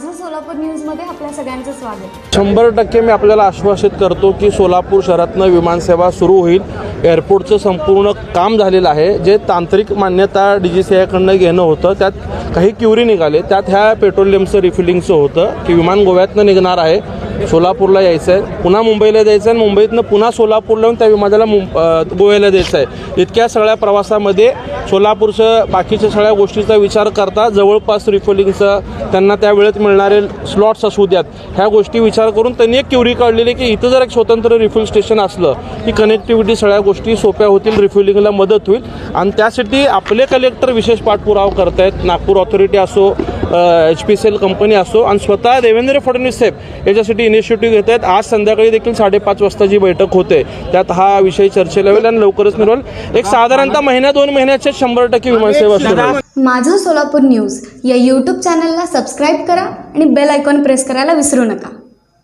माझं सोलापूर न्यूजमध्ये आपल्या सगळ्यांचं स्वागत. 100% मी आपल्याला आश्वासित करतो की सोलापूर शहरातनं विमानसेवा सुरू होईल. एअरपोर्टचं संपूर्ण काम झालेलं आहे. जे तांत्रिक मान्यता DGCAकडनं घेणं होतं त्यात काही क्युरी निघाले. त्यात ह्या पेट्रोलियमचं रिफिलिंगचं होतं की विमान गोव्यातनं निघणार आहे, सोलापूरला यायचं आहे, पुन्हा मुंबईला द्यायचं आहे आणि मुंबईतनं पुन्हा सोलापूरला येऊन त्या विमानाला गोव्याला द्यायचं आहे. इतक्या सगळ्या प्रवासामध्ये सोलापूरचं बाकीच्या सगळ्या गोष्टीचा विचार करता जवळपास रिफिलिंगचं त्यांना त्या वेळेत मिळणारे स्लॉट्स असू द्यात, ह्या गोष्टी विचार करून त्यांनी एक क्युरी काढलेली की इथं जर एक स्वतंत्र रिफिल स्टेशन असलं की कनेक्टिव्हिटी सगळ्या गोष्टी सोप्या होतील, रिफिलिंगला मदत होईल. आणि त्यासाठी आपले कलेक्टर विशेष पाठपुरावा करत आहेत. नागपूर ऑथॉरिटी असो, HPCL कंपनी असो आणि स्वतः देवेंद्र फडणवीस साहेब याच्यासाठी इनिशिएटिव्ह घेत आहेत. आज संध्याकाळी देखील 5:30 वाजता जी बैठक होते त्यात हा विषय चर्चेला येईल आणि लवकरच मिळेल. एक साधारणतः महिन्या 2 महिन्याच्या 100% विमानसेवा सुरू होईल. माझं सोलापूर न्यूज या यूट्यूब चॅनलला सबस्क्राईब करा आणि बेल आयकॉन प्रेस करायला विसरू नका.